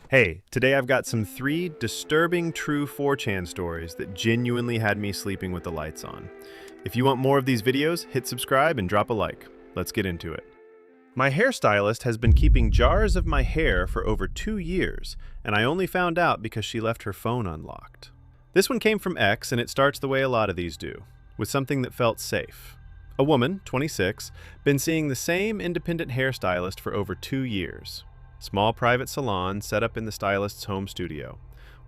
Hey, today I've got some 3 disturbing true 4chan stories that genuinely had me sleeping with the lights on. If you want more of these videos, hit subscribe and drop a like. Let's get into it. My hairstylist has been keeping jars of my hair for over 2 years, and I only found out because she left her phone unlocked. This one came from X, and it starts the way a lot of these do, with something that felt safe. A woman, 26, been seeing the same independent hairstylist for over 2 years. Small private salon set up in the stylist's home studio.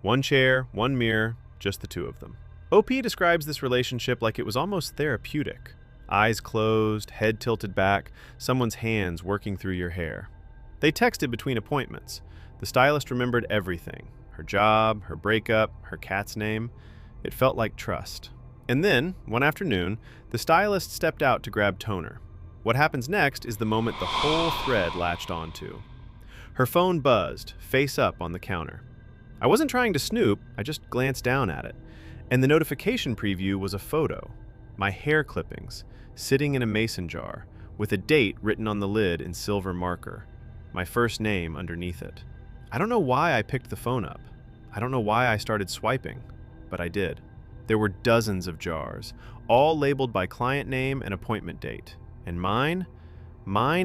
One chair, one mirror, just the two of them. OP describes this relationship like it was almost therapeutic. Eyes closed, head tilted back, someone's hands working through your hair. They texted between appointments. The stylist remembered everything. Her job, her breakup, her cat's name. It felt like trust. And then, one afternoon, the stylist stepped out to grab toner. What happens next is the moment the whole thread latched onto. Her phone buzzed, face up on the counter. I wasn't trying to snoop, I just glanced down at it. And the notification preview was a photo. My hair clippings, sitting in a mason jar, with a date written on the lid in silver marker. My first name underneath it. I don't know why I picked the phone up. I don't know why I started swiping, but I did. There were dozens of jars, all labeled by client name and appointment date. And mine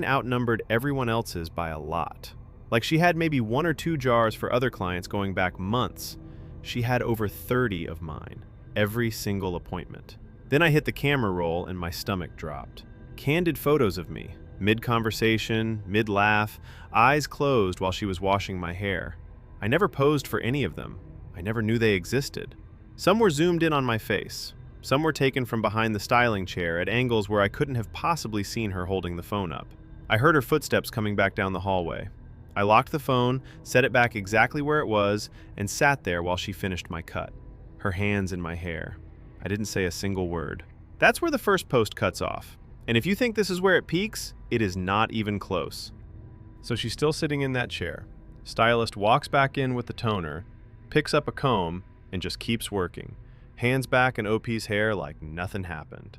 outnumbered everyone else's by a lot. Like she had maybe 1 or 2 jars for other clients going back months. She had over 30 of mine, every single appointment. Then I hit the camera roll and my stomach dropped. Candid photos of me, mid-conversation, mid-laugh, eyes closed while she was washing my hair. I never posed for any of them. I never knew they existed. Some were zoomed in on my face. Some were taken from behind the styling chair at angles where I couldn't have possibly seen her holding the phone up. I heard her footsteps coming back down the hallway. I locked the phone, set it back exactly where it was, and sat there while she finished my cut. Her hands in my hair. I didn't say a single word. That's where the first post cuts off. And if you think this is where it peaks, it is not even close. So she's still sitting in that chair. Stylist walks back in with the toner, picks up a comb, and just keeps working. Hands back in OP's hair like nothing happened.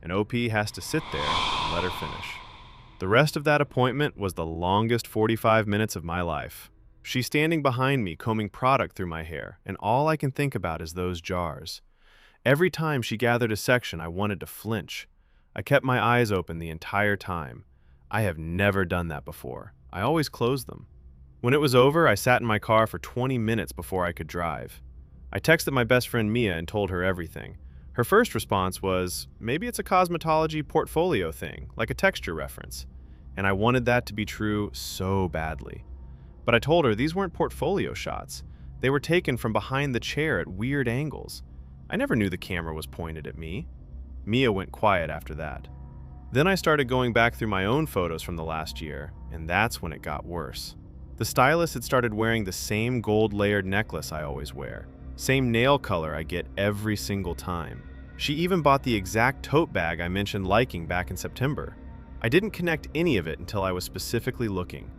And OP has to sit there and let her finish. The rest of that appointment was the longest 45 minutes of my life. She's standing behind me, combing product through my hair, and all I can think about is those jars. Every time she gathered a section, I wanted to flinch. I kept my eyes open the entire time. I have never done that before. I always closed them. When it was over, I sat in my car for 20 minutes before I could drive. I texted my best friend Mia and told her everything. Her first response was, maybe it's a cosmetology portfolio thing, like a texture reference. And I wanted that to be true so badly. But I told her these weren't portfolio shots. They were taken from behind the chair at weird angles. I never knew the camera was pointed at me. Mia went quiet after that. Then I started going back through my own photos from the last year, and that's when it got worse. The stylist had started wearing the same gold-layered necklace I always wear. Same nail color I get every single time. She even bought the exact tote bag I mentioned liking back in September. I didn't connect any of it until I was specifically looking.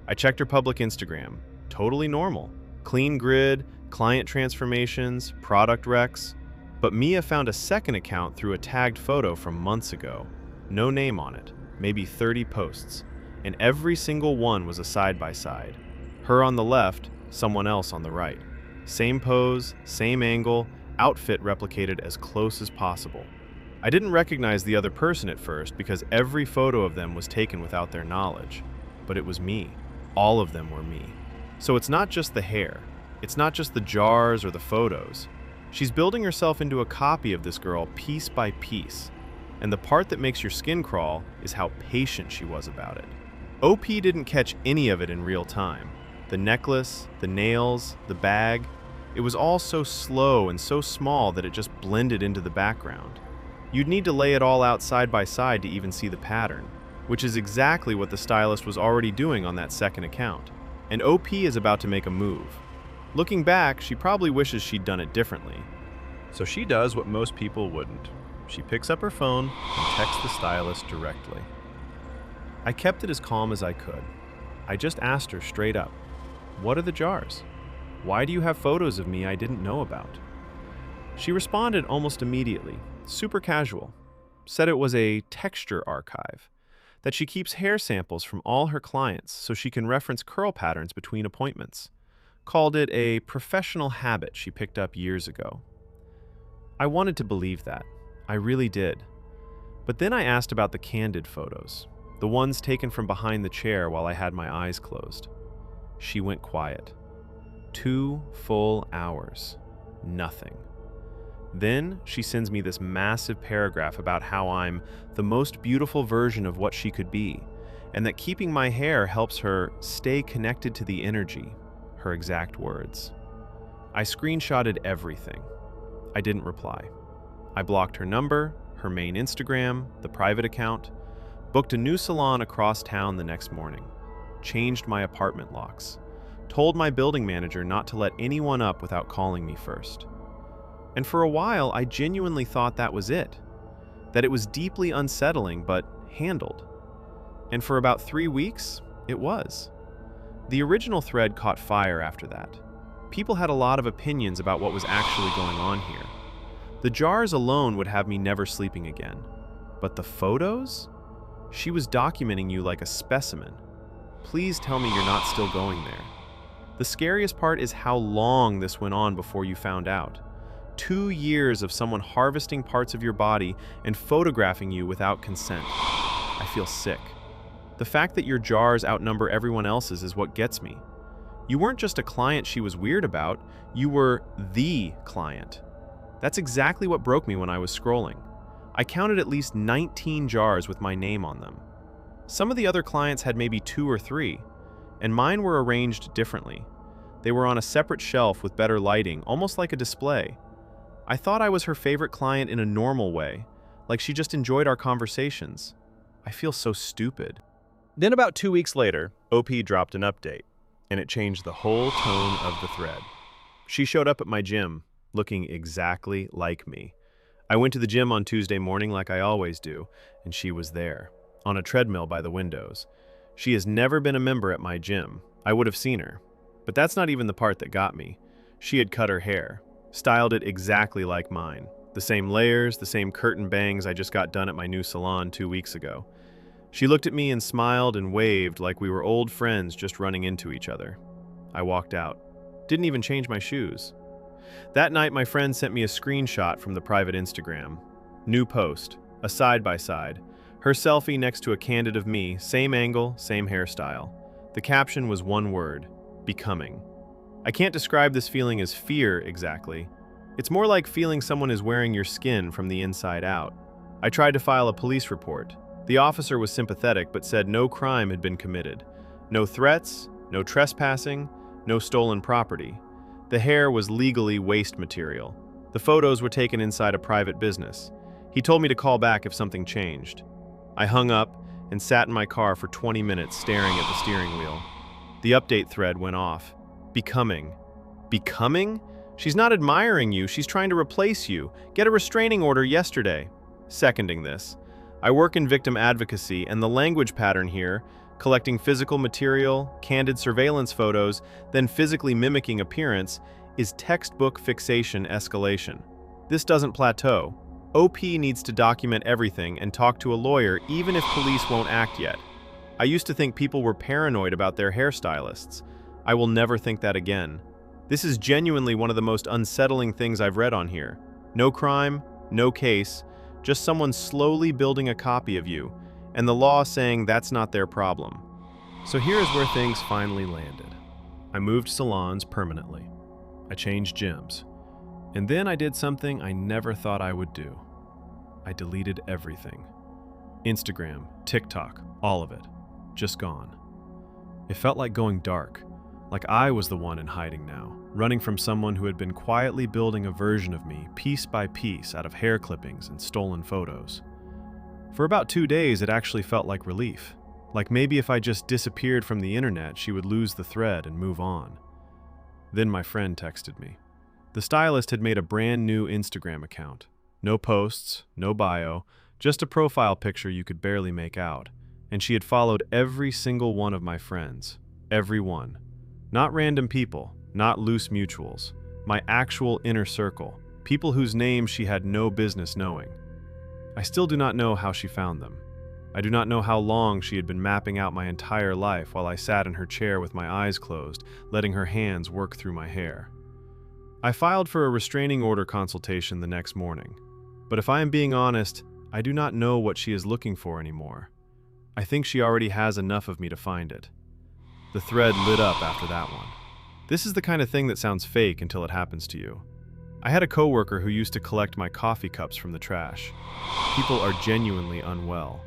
I checked her public Instagram. Totally normal. Clean grid, client transformations, product recs. But Mia found a second account through a tagged photo from months ago. No name on it. Maybe 30 posts. And every single one was a side-by-side. Her on the left, someone else on the right. Same pose, same angle, outfit replicated as close as possible. I didn't recognize the other person at first because every photo of them was taken without their knowledge. But it was me. All of them were me. So it's not just the hair. It's not just the jars or the photos. She's building herself into a copy of this girl piece by piece. And the part that makes your skin crawl is how patient she was about it. OP didn't catch any of it in real time. The necklace, the nails, the bag, it was all so slow and so small that it just blended into the background. You'd need to lay it all out side by side to even see the pattern, which is exactly what the stylist was already doing on that second account. And OP is about to make a move. Looking back, she probably wishes she'd done it differently. So she does what most people wouldn't. She picks up her phone and texts the stylist directly. I kept it as calm as I could. I just asked her straight up, "What are the jars? Why do you have photos of me I didn't know about?" She responded almost immediately, super casual. Said it was a texture archive, that she keeps hair samples from all her clients so she can reference curl patterns between appointments. called it a professional habit she picked up years ago. I wanted to believe that. I really did. But then I asked about the candid photos, the ones taken from behind the chair while I had my eyes closed. She went quiet. 2 full hours. Nothing. Then she sends me this massive paragraph about how I'm the most beautiful version of what she could be, and that keeping my hair helps her stay connected to the energy, her exact words. I screenshotted everything. I didn't reply. I blocked her number, her main Instagram, the private account, booked a new salon across town the next morning, changed my apartment locks, told my building manager not to let anyone up without calling me first. And for a while, I genuinely thought that was it, that it was deeply unsettling but handled. And for about 3 weeks, it was. The original thread caught fire after that. People had a lot of opinions about what was actually going on here. The jars alone would have me never sleeping again. But the photos? She was documenting you like a specimen. Please tell me you're not still going there. The scariest part is how long this went on before you found out. 2 years of someone harvesting parts of your body and photographing you without consent. I feel sick. The fact that your jars outnumber everyone else's is what gets me. You weren't just a client she was weird about, you were the client. That's exactly what broke me when I was scrolling. I counted at least 19 jars with my name on them. Some of the other clients had maybe 2 or 3, and mine were arranged differently. They were on a separate shelf with better lighting, almost like a display. I thought I was her favorite client in a normal way, like she just enjoyed our conversations. I feel so stupid. Then about 2 weeks later, OP dropped an update, and it changed the whole tone of the thread. She showed up at my gym, looking exactly like me. I went to the gym on Tuesday morning like I always do, and she was there, on a treadmill by the windows. She has never been a member at my gym. I would have seen her. But that's not even the part that got me. She had cut her hair, styled it exactly like mine. The same layers, the same curtain bangs I just got done at my new salon 2 weeks ago. She looked at me and smiled and waved like we were old friends just running into each other. I walked out. Didn't even change my shoes. That night, my friend sent me a screenshot from the private Instagram. New post, a side-by-side. Her selfie next to a candid of me, same angle, same hairstyle. The caption was one word: becoming. I can't describe this feeling as fear exactly. It's more like feeling someone is wearing your skin from the inside out. I tried to file a police report. The officer was sympathetic but said no crime had been committed. No threats, no trespassing, no stolen property. The hair was legally waste material. The photos were taken inside a private business. He told me to call back if something changed. I hung up and sat in my car for 20 minutes staring at the steering wheel. The update thread went off. Becoming. Becoming? She's not admiring you, she's trying to replace you. Get a restraining order yesterday. Seconding this. I work in victim advocacy, and the language pattern here, collecting physical material, candid surveillance photos, then physically mimicking appearance, is textbook fixation escalation. This doesn't plateau. OP needs to document everything and talk to a lawyer even if police won't act yet. I used to think people were paranoid about their hairstylists. I will never think that again. This is genuinely one of the most unsettling things I've read on here. No crime, no case, just someone slowly building a copy of you, and the law saying that's not their problem. So here is where things finally landed. I moved salons permanently. I changed gyms. And then I did something I never thought I would do. I deleted everything. Instagram, TikTok, all of it. Just gone. It felt like going dark, like I was the one in hiding now, running from someone who had been quietly building a version of me piece by piece out of hair clippings and stolen photos. For about 2 days, it actually felt like relief. Like maybe if I just disappeared from the internet, she would lose the thread and move on. Then my friend texted me. The stylist had made a brand new Instagram account. No posts, no bio, just a profile picture you could barely make out. And she had followed every single one of my friends. Every one. Not random people, not loose mutuals. My actual inner circle. People whose names she had no business knowing. I still do not know how she found them. I do not know how long she had been mapping out my entire life while I sat in her chair with my eyes closed, letting her hands work through my hair. I filed for a restraining order consultation the next morning, but if I am being honest, I do not know what she is looking for anymore. I think she already has enough of me to find it. The thread lit up after that one. This is the kind of thing that sounds fake until it happens to you. I had a coworker who used to collect my coffee cups from the trash. People are genuinely unwell.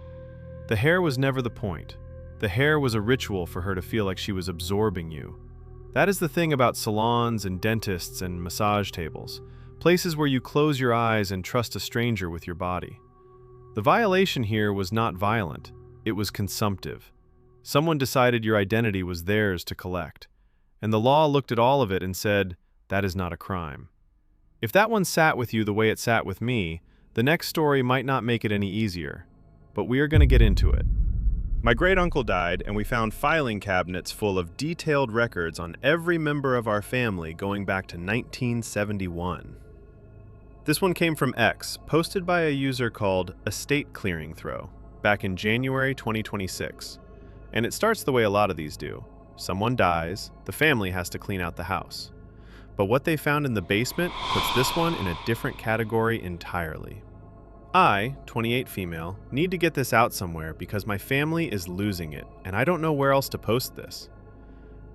The hair was never the point. The hair was a ritual for her to feel like she was absorbing you. That is the thing about salons and dentists and massage tables, places where you close your eyes and trust a stranger with your body. The violation here was not violent, it was consumptive. Someone decided your identity was theirs to collect, and the law looked at all of it and said, that is not a crime. If that one sat with you the way it sat with me, the next story might not make it any easier, but we are going to get into it. My great-uncle died, and we found filing cabinets full of detailed records on every member of our family going back to 1971. This one came from X, posted by a user called Estate Clearing Throw, back in January 2026. And it starts the way a lot of these do. Someone dies, the family has to clean out the house. But what they found in the basement puts this one in a different category entirely. I, 28 female, need to get this out somewhere because my family is losing it, and I don't know where else to post this.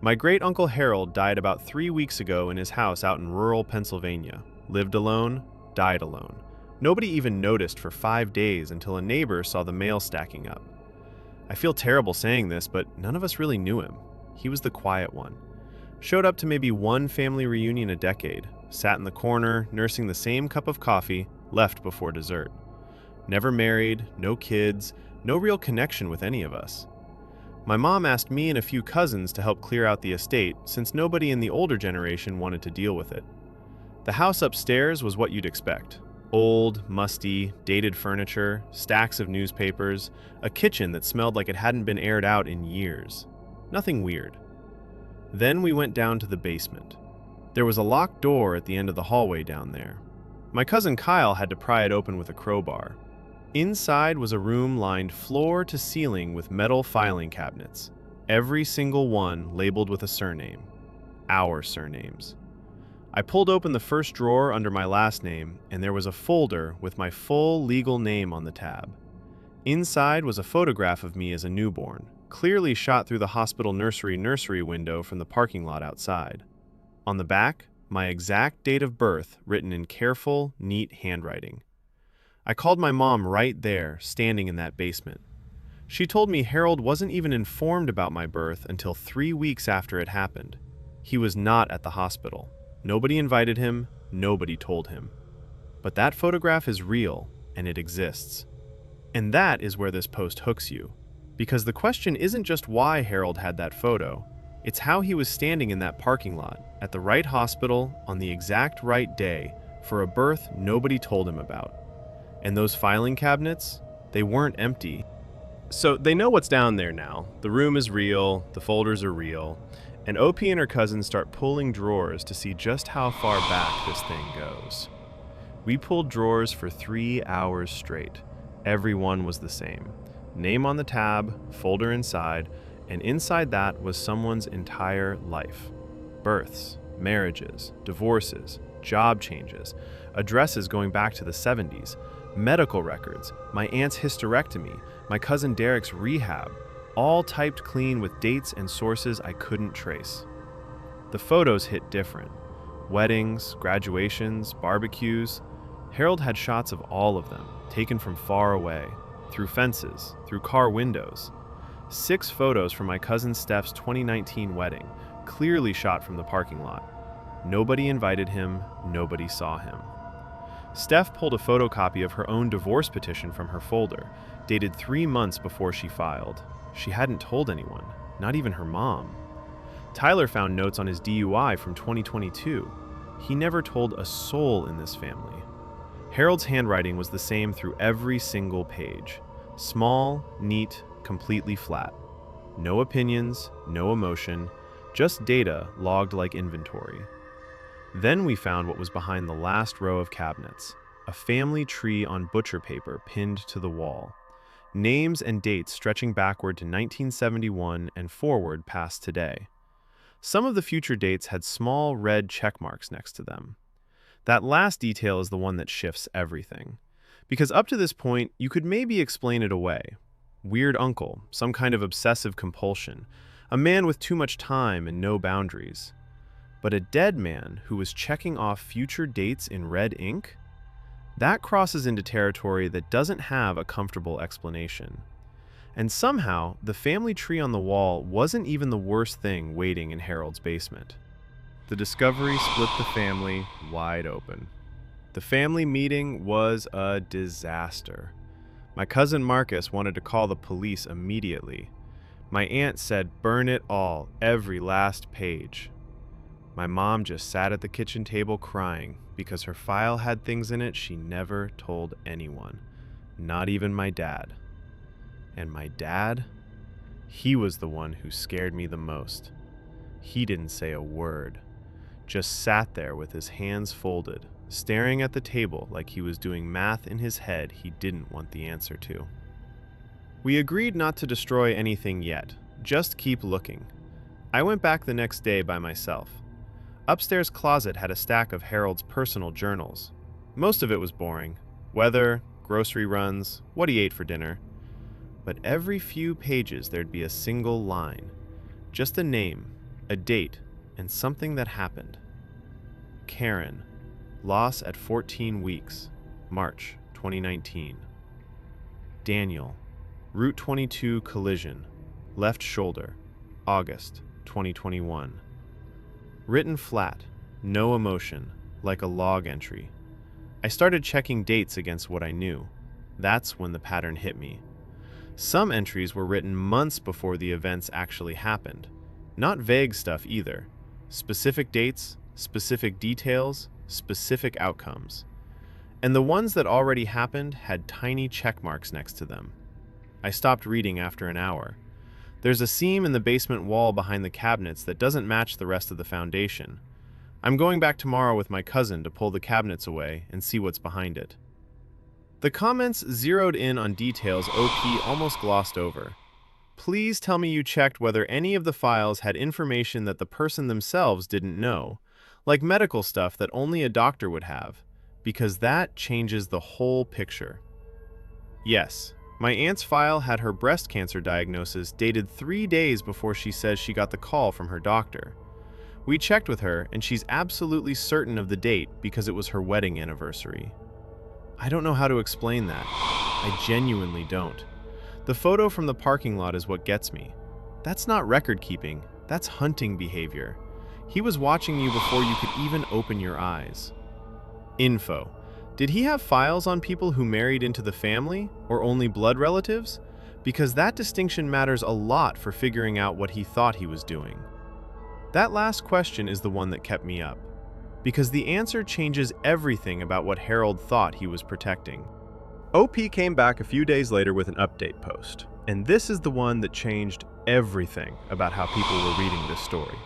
My great-uncle Harold died about 3 weeks ago in his house out in rural Pennsylvania. Lived alone, died alone. Nobody even noticed for 5 days until a neighbor saw the mail stacking up. I feel terrible saying this, but none of us really knew him. He was the quiet one. Showed up to maybe one family reunion a decade, sat in the corner, nursing the same cup of coffee, left before dessert. Never married, no kids, no real connection with any of us. My mom asked me and a few cousins to help clear out the estate since nobody in the older generation wanted to deal with it. The house upstairs was what you'd expect. Old, musty, dated furniture, stacks of newspapers, a kitchen that smelled like it hadn't been aired out in years. Nothing weird. Then we went down to the basement. There was a locked door at the end of the hallway down there. My cousin Kyle had to pry it open with a crowbar. Inside was a room lined floor to ceiling with metal filing cabinets, every single one labeled with a surname. Our surnames. I pulled open the first drawer under my last name, and there was a folder with my full legal name on the tab. Inside was a photograph of me as a newborn, clearly shot through the hospital nursery window from the parking lot outside. On the back, my exact date of birth written in careful, neat handwriting. I called my mom right there, standing in that basement. She told me Harold wasn't even informed about my birth until 3 weeks after it happened. He was not at the hospital. Nobody invited him, nobody told him. But that photograph is real, and it exists. And that is where this post hooks you. Because the question isn't just why Harold had that photo, it's how he was standing in that parking lot, at the right hospital, on the exact right day, for a birth nobody told him about. And those filing cabinets, they weren't empty. So they know what's down there now. The room is real, the folders are real, and OP and her cousins start pulling drawers to see just how far back this thing goes. We pulled drawers for 3 hours straight. Every one was the same. Name on the tab, folder inside, and inside that was someone's entire life. Births, marriages, divorces, job changes, addresses going back to the 70s, medical records, my aunt's hysterectomy, my cousin Derek's rehab, all typed clean with dates and sources I couldn't trace. The photos hit different. Weddings, graduations, barbecues. Harold had shots of all of them, taken from far away, through fences, through car windows. 6 photos from my cousin Steph's 2019 wedding, clearly shot from the parking lot. Nobody invited him, nobody saw him. Steph pulled a photocopy of her own divorce petition from her folder, dated 3 months before she filed. She hadn't told anyone, not even her mom. Tyler found notes on his DUI from 2022. He never told a soul in this family. Harold's handwriting was the same through every single page. Small, neat, completely flat. No opinions, no emotion, just data logged like inventory. Then we found what was behind the last row of cabinets, a family tree on butcher paper pinned to the wall. names and dates stretching backward to 1971 and forward past today. Some of the future dates had small red check marks next to them. That last detail is the one that shifts everything. Because up to this point, you could maybe explain it away. Weird uncle, some kind of obsessive compulsion, a man with too much time and no boundaries. But a dead man who was checking off future dates in red ink? That crosses into territory that doesn't have a comfortable explanation. And somehow, the family tree on the wall wasn't even the worst thing waiting in Harold's basement. The discovery split the family wide open. The family meeting was a disaster. My cousin Marcus wanted to call the police immediately. My aunt said, "Burn it all, every last page." My mom just sat at the kitchen table crying because her file had things in it she never told anyone, not even my dad. And my dad? He was the one who scared me the most. He didn't say a word, just sat there with his hands folded, staring at the table like he was doing math in his head he didn't want the answer to. We agreed not to destroy anything yet, just keep looking. I went back the next day by myself. Upstairs closet had a stack of Harold's personal journals. Most of it was boring. Weather, grocery runs, what he ate for dinner. But every few pages there'd be a single line. Just a name, a date, and something that happened. Karen, loss at 14 weeks, March 2019. Daniel, Route 22 collision, left shoulder, August 2021. Written flat, no emotion, like a log entry. I started checking dates against what I knew. That's when the pattern hit me. Some entries were written months before the events actually happened. Not vague stuff either. Specific dates, specific details, specific outcomes. And the ones that already happened had tiny check marks next to them. I stopped reading after an hour. There's a seam in the basement wall behind the cabinets that doesn't match the rest of the foundation. I'm going back tomorrow with my cousin to pull the cabinets away and see what's behind it. The comments zeroed in on details OP almost glossed over. Please tell me you checked whether any of the files had information that the person themselves didn't know, like medical stuff that only a doctor would have, because that changes the whole picture. Yes. My aunt's file had her breast cancer diagnosis dated 3 days before she says she got the call from her doctor. We checked with her, and she's absolutely certain of the date because it was her wedding anniversary. I don't know how to explain that. I genuinely don't. The photo from the parking lot is what gets me. That's not record keeping, that's hunting behavior. He was watching you before you could even open your eyes. Info. Did he have files on people who married into the family, or only blood relatives? Because that distinction matters a lot for figuring out what he thought he was doing. That last question is the one that kept me up, because the answer changes everything about what Harold thought he was protecting. OP came back a few days later with an update post, and this is the one that changed everything about how people were reading this story.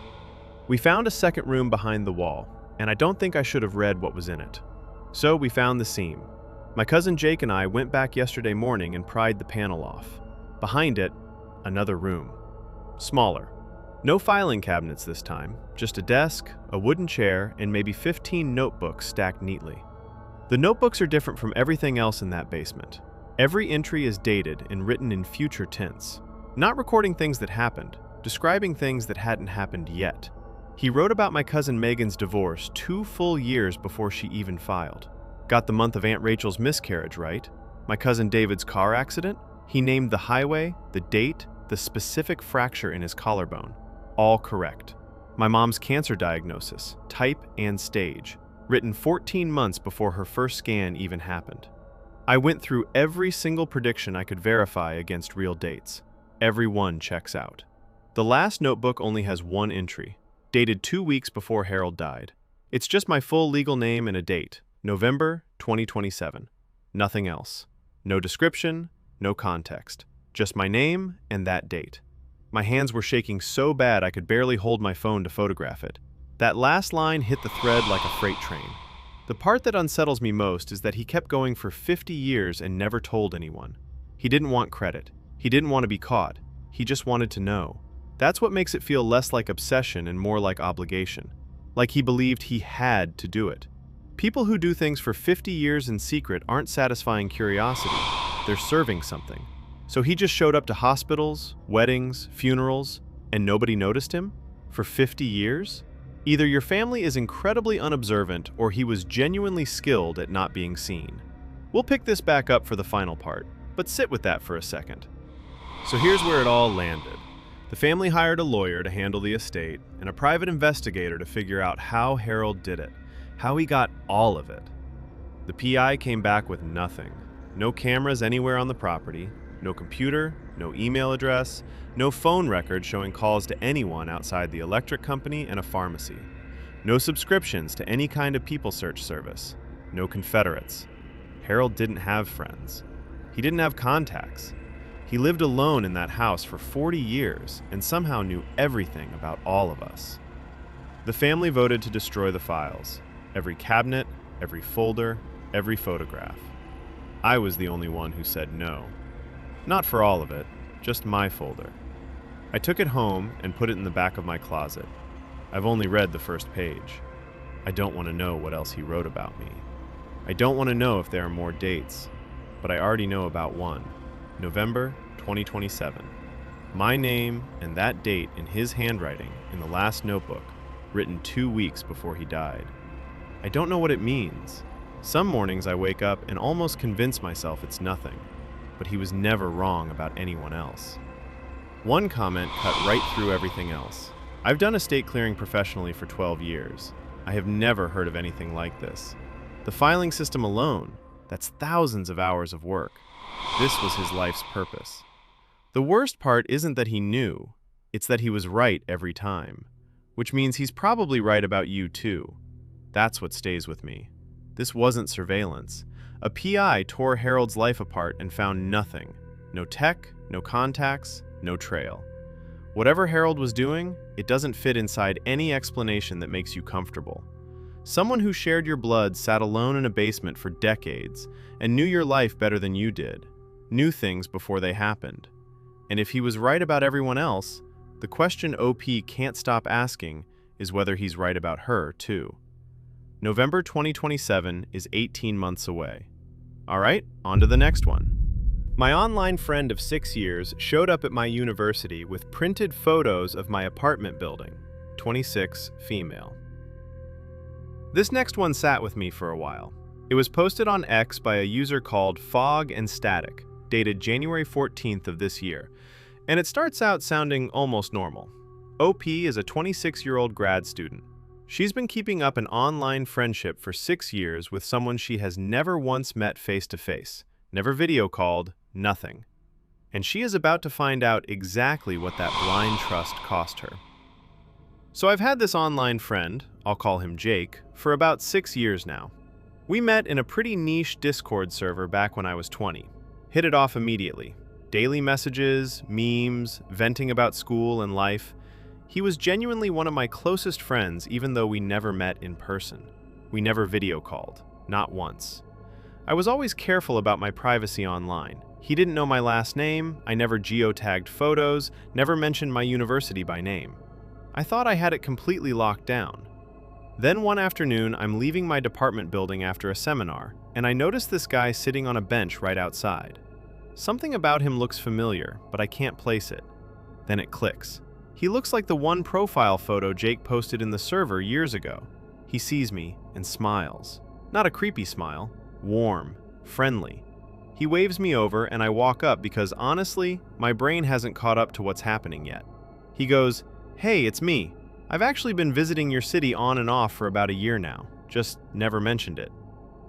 We found a second room behind the wall, and I don't think I should have read what was in it. So we found the seam. My cousin Jake and I went back yesterday morning and pried the panel off. Behind it, another room. Smaller. No filing cabinets this time, just a desk, a wooden chair, and maybe 15 notebooks stacked neatly. The notebooks are different from everything else in that basement. Every entry is dated and written in future tense, not recording things that happened, describing things that hadn't happened yet. He wrote about my cousin Megan's divorce 2 full years before she even filed. Got the month of Aunt Rachel's miscarriage right. My cousin David's car accident. He named the highway, the date, the specific fracture in his collarbone. All correct. My mom's cancer diagnosis, type and stage, written 14 months before her first scan even happened. I went through every single prediction I could verify against real dates. Every one checks out. The last notebook only has one entry, dated 2 weeks before Harold died. It's just my full legal name and a date, November 2027. Nothing else. No description, no context. Just my name and that date. My hands were shaking so bad I could barely hold my phone to photograph it. That last line hit the thread like a freight train. The part that unsettles me most is that he kept going for 50 years and never told anyone. He didn't want credit. He didn't want to be caught. He just wanted to know. That's what makes it feel less like obsession and more like obligation. Like he believed he had to do it. People who do things for 50 years in secret aren't satisfying curiosity. They're serving something. So he just showed up to hospitals, weddings, funerals, and nobody noticed him? For 50 years? Either your family is incredibly unobservant or he was genuinely skilled at not being seen. We'll pick this back up for the final part, but sit with that for a second. So here's where it all landed. The family hired a lawyer to handle the estate and a private investigator to figure out how Harold did it, how he got all of it. The PI came back with nothing. No cameras anywhere on the property, no computer, no email address, no phone record showing calls to anyone outside the electric company and a pharmacy. No subscriptions to any kind of people search service. No Confederates. Harold didn't have friends. He didn't have contacts. He lived alone in that house for 40 years and somehow knew everything about all of us. The family voted to destroy the files. Every cabinet, every folder, every photograph. I was the only one who said no. Not for all of it, just my folder. I took it home and put it in the back of my closet. I've only read the first page. I don't want to know what else he wrote about me. I don't want to know if there are more dates, but I already know about one. November 2027. My name and that date in his handwriting in the last notebook, written 2 weeks before he died. I don't know what it means. Some mornings I wake up and almost convince myself it's nothing, but he was never wrong about anyone else. One comment cut right through everything else. I've done estate clearing professionally for 12 years. I have never heard of anything like this. The filing system alone, that's thousands of hours of work. This was his life's purpose. The worst part isn't that he knew, it's that he was right every time, which means he's probably right about you too. That's what stays with me. This wasn't surveillance. A PI tore Harold's life apart and found nothing. No tech, no contacts, no trail. Whatever Harold was doing, it doesn't fit inside any explanation that makes you comfortable. Someone who shared your blood sat alone in a basement for decades and knew your life better than you did, knew things before they happened. And if he was right about everyone else, the question OP can't stop asking is whether he's right about her, too. November 2027 is 18 months away. All right, on to the next one. My online friend of 6 years showed up at my university with printed photos of my apartment building, 26, female. This next one sat with me for a while. It was posted on X by a user called Fog and Static, dated January 14th of this year, and it starts out sounding almost normal. OP is a 26-year-old grad student. She's been keeping up an online friendship for 6 years with someone she has never once met face-to-face, never video called, nothing. And she is about to find out exactly what that blind trust cost her. So I've had this online friend, I'll call him Jake, for about 6 years now. We met in a pretty niche Discord server back when I was 20. Hit it off immediately. Daily messages, memes, venting about school and life. He was genuinely one of my closest friends even though we never met in person. We never video called, not once. I was always careful about my privacy online. He didn't know my last name, I never geotagged photos, never mentioned my university by name. I thought I had it completely locked down. Then one afternoon, I'm leaving my department building after a seminar, and I notice this guy sitting on a bench right outside. Something about him looks familiar, but I can't place it. Then it clicks. He looks like the one profile photo Jake posted in the server years ago. He sees me and smiles. Not a creepy smile, warm, friendly. He waves me over and I walk up because honestly, my brain hasn't caught up to what's happening yet. He goes, "Hey, it's me. I've actually been visiting your city on and off for about a year now, just never mentioned it."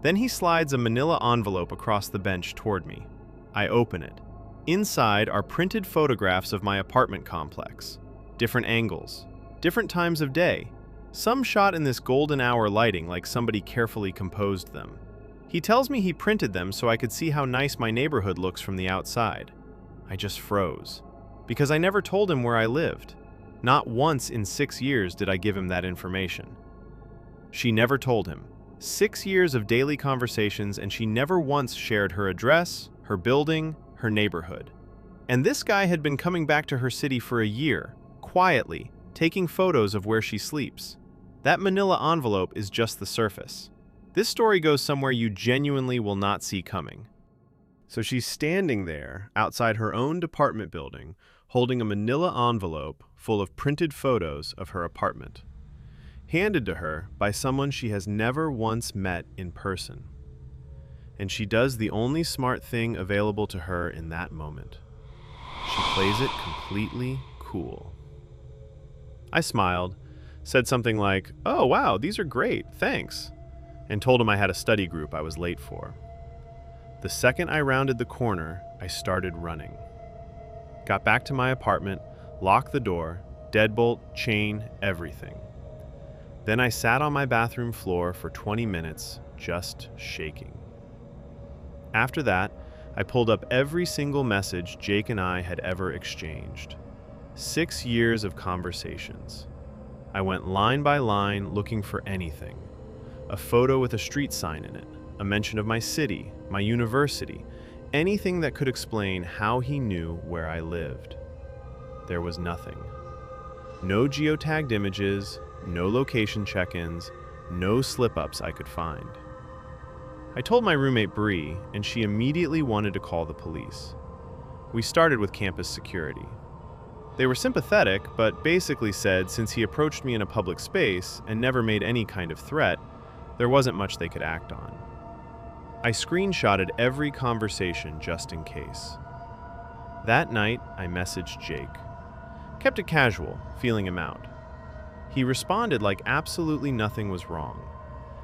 Then he slides a manila envelope across the bench toward me. I open it. Inside are printed photographs of my apartment complex. Different angles, different times of day, some shot in this golden hour lighting like somebody carefully composed them. He tells me he printed them so I could see how nice my neighborhood looks from the outside. I just froze, because I never told him where I lived. Not once in 6 years did I give him that information. She never told him. 6 years of daily conversations and she never once shared her address, her building, her neighborhood. And this guy had been coming back to her city for a year, quietly, taking photos of where she sleeps. That manila envelope is just the surface. This story goes somewhere you genuinely will not see coming. So she's standing there outside her own apartment building, holding a manila envelope full of printed photos of her apartment, handed to her by someone she has never once met in person. And she does the only smart thing available to her in that moment. She plays it completely cool. I smiled, said something like, "Oh wow, these are great, thanks," and told him I had a study group I was late for. The second I rounded the corner, I started running. Got back to my apartment, locked the door, deadbolt, chain, everything. Then I sat on my bathroom floor for 20 minutes, just shaking. After that, I pulled up every single message Jake and I had ever exchanged. 6 years of conversations. I went line by line looking for anything. A photo with a street sign in it, a mention of my city, my university, anything that could explain how he knew where I lived. There was nothing. No geotagged images, no location check-ins, no slip-ups I could find. I told my roommate Bree, and she immediately wanted to call the police. We started with campus security. They were sympathetic, but basically said since he approached me in a public space and never made any kind of threat, there wasn't much they could act on. I screenshotted every conversation just in case. That night, I messaged Jake. Kept it casual, feeling him out. He responded like absolutely nothing was wrong.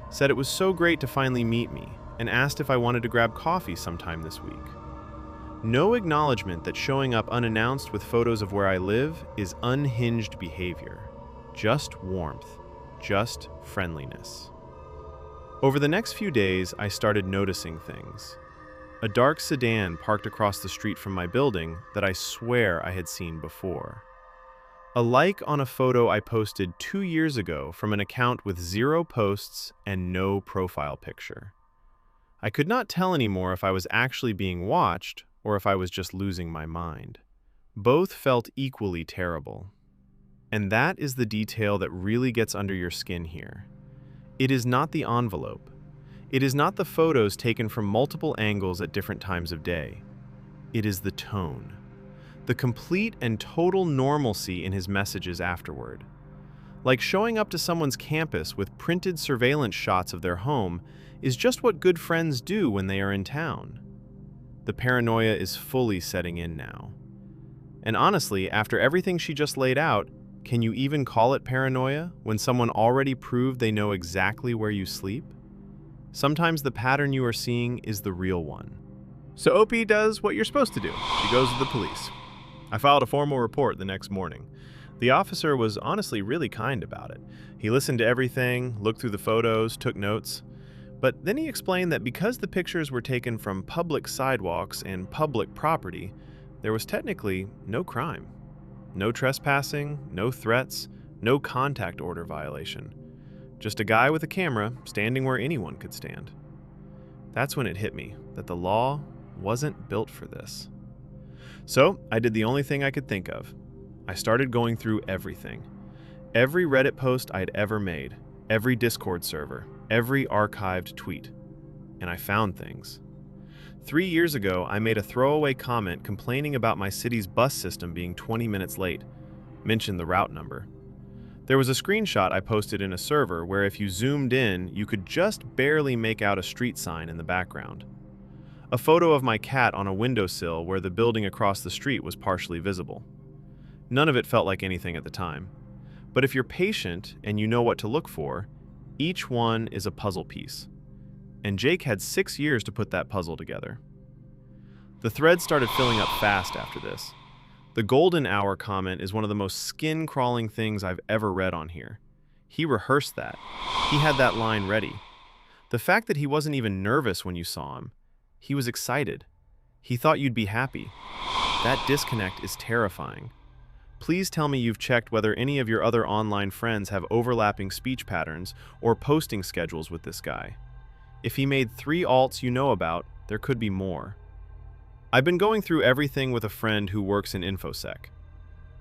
Said it was so great to finally meet me, and asked if I wanted to grab coffee sometime this week. No acknowledgement that showing up unannounced with photos of where I live is unhinged behavior. Just warmth. Just friendliness. Over the next few days, I started noticing things. A dark sedan parked across the street from my building that I swear I had seen before. A like on a photo I posted 2 years ago from an account with 0 posts and no profile picture. I could not tell anymore if I was actually being watched or if I was just losing my mind. Both felt equally terrible. And that is the detail that really gets under your skin here. It is not the envelope. It is not the photos taken from multiple angles at different times of day. It is the tone. The complete and total normalcy in his messages afterward. Like showing up to someone's campus with printed surveillance shots of their home is just what good friends do when they are in town. The paranoia is fully setting in now. And honestly, after everything she just laid out, can you even call it paranoia when someone already proved they know exactly where you sleep? Sometimes the pattern you are seeing is the real one. So OP does what you're supposed to do. She goes to the police. I filed a formal report the next morning. The officer was honestly really kind about it. He listened to everything, looked through the photos, took notes. But then he explained that because the pictures were taken from public sidewalks and public property, there was technically no crime. No trespassing, no threats, no contact order violation. Just a guy with a camera standing where anyone could stand. That's when it hit me that the law wasn't built for this. So I did the only thing I could think of. I started going through everything. Every Reddit post I'd ever made, every Discord server, every archived tweet. And I found things. 3 years ago, I made a throwaway comment complaining about my city's bus system being 20 minutes late. Mentioned the route number. There was a screenshot I posted in a server where if you zoomed in, you could just barely make out a street sign in the background. A photo of my cat on a windowsill where the building across the street was partially visible. None of it felt like anything at the time. But if you're patient and you know what to look for, each one is a puzzle piece. And Jake had 6 years to put that puzzle together. The thread started filling up fast after this. The golden hour comment is one of the most skin-crawling things I've ever read on here. He rehearsed that. He had that line ready. The fact that he wasn't even nervous when you saw him. He was excited. He thought you'd be happy. That disconnect is terrifying. Please tell me you've checked whether any of your other online friends have overlapping speech patterns or posting schedules with this guy. If he made 3 alts you know about, there could be more. I've been going through everything with a friend who works in InfoSec.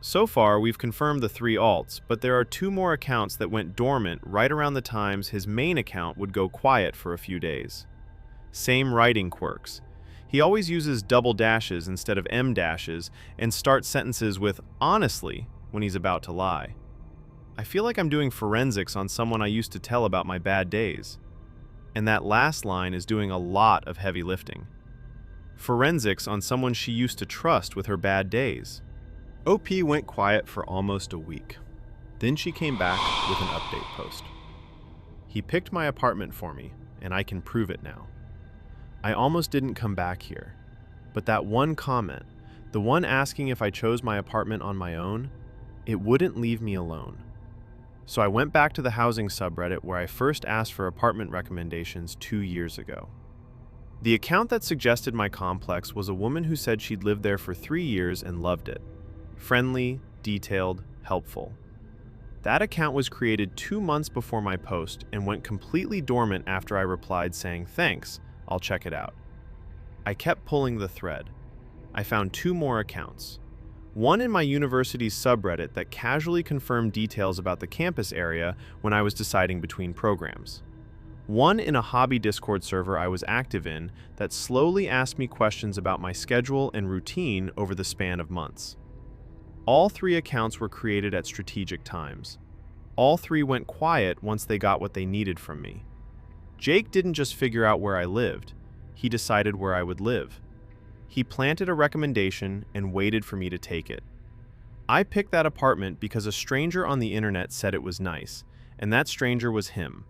So far, we've confirmed the 3 alts, but there are 2 more accounts that went dormant right around the times his main account would go quiet for a few days. Same writing quirks. He always uses double dashes instead of M dashes and starts sentences with "honestly" when he's about to lie. I feel like I'm doing forensics on someone I used to tell about my bad days. And that last line is doing a lot of heavy lifting. Forensics on someone she used to trust with her bad days. OP went quiet for almost a week. Then she came back with an update post. He picked my apartment for me, and I can prove it now. I almost didn't come back here, but that one comment, the one asking if I chose my apartment on my own, it wouldn't leave me alone. So I went back to the housing subreddit where I first asked for apartment recommendations 2 years ago. The account that suggested my complex was a woman who said she'd lived there for 3 years and loved it. Friendly, detailed, helpful. That account was created 2 months before my post and went completely dormant after I replied saying, "Thanks, I'll check it out." I kept pulling the thread. I found 2 more accounts. One in my university's subreddit that casually confirmed details about the campus area when I was deciding between programs. One in a hobby Discord server I was active in that slowly asked me questions about my schedule and routine over the span of months. All 3 accounts were created at strategic times. All 3 went quiet once they got what they needed from me. Jake didn't just figure out where I lived, he decided where I would live. He planted a recommendation and waited for me to take it. I picked that apartment because a stranger on the internet said it was nice, and that stranger was him.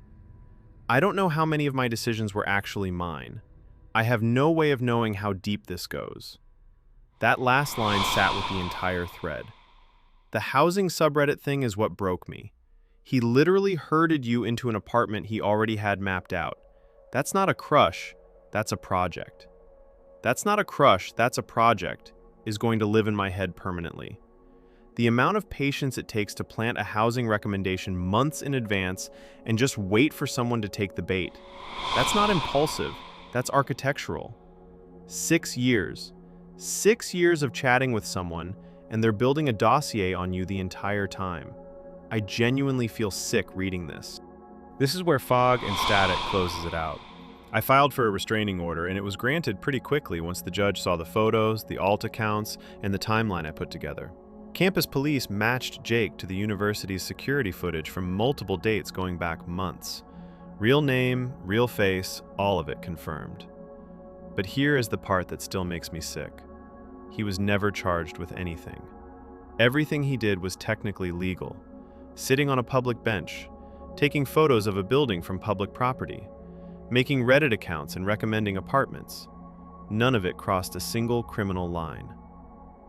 I don't know how many of my decisions were actually mine. I have no way of knowing how deep this goes. That last line sat with the entire thread. The housing subreddit thing is what broke me. He literally herded you into an apartment he already had mapped out. That's not a crush, that's a project. That's not a crush, that's a project, is going to live in my head permanently. The amount of patience it takes to plant a housing recommendation months in advance and just wait for someone to take the bait. That's not impulsive, that's architectural. 6 years. 6 years of chatting with someone, and they're building a dossier on you the entire time. I genuinely feel sick reading this. This is where Fog and Static closes it out. I filed for a restraining order, and it was granted pretty quickly once the judge saw the photos, the alt accounts, and the timeline I put together. Campus police matched Jake to the university's security footage from multiple dates going back months. Real name, real face, all of it confirmed. But here is the part that still makes me sick. He was never charged with anything. Everything he did was technically legal. Sitting on a public bench, taking photos of a building from public property, making Reddit accounts and recommending apartments. None of it crossed a single criminal line.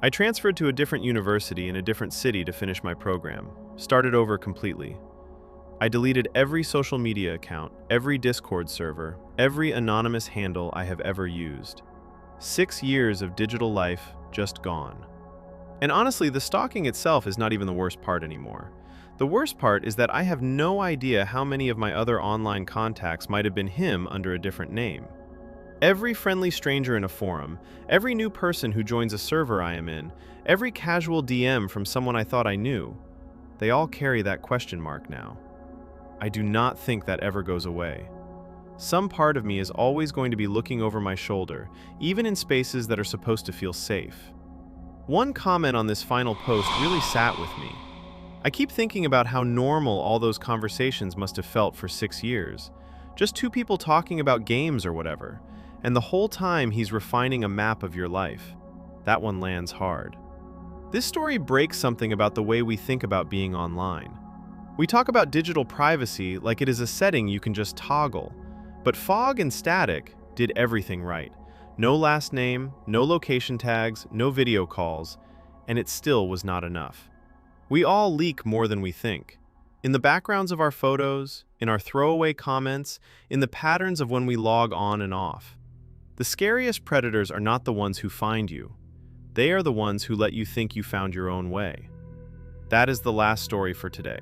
I transferred to a different university in a different city to finish my program, started over completely. I deleted every social media account, every Discord server, every anonymous handle I have ever used. 6 years of digital life just gone. And honestly, the stalking itself is not even the worst part anymore. The worst part is that I have no idea how many of my other online contacts might have been him under a different name. Every friendly stranger in a forum, every new person who joins a server I am in, every casual DM from someone I thought I knew, they all carry that question mark now. I do not think that ever goes away. Some part of me is always going to be looking over my shoulder, even in spaces that are supposed to feel safe. One comment on this final post really sat with me. I keep thinking about how normal all those conversations must have felt for 6 years. Just 2 people talking about games or whatever. And the whole time he's refining a map of your life. That one lands hard. This story breaks something about the way we think about being online. We talk about digital privacy like it is a setting you can just toggle. But Fog and Static did everything right. No last name, no location tags, no video calls, and it still was not enough. We all leak more than we think. In the backgrounds of our photos, in our throwaway comments, in the patterns of when we log on and off. The scariest predators are not the ones who find you. They are the ones who let you think you found your own way. That is the last story for today.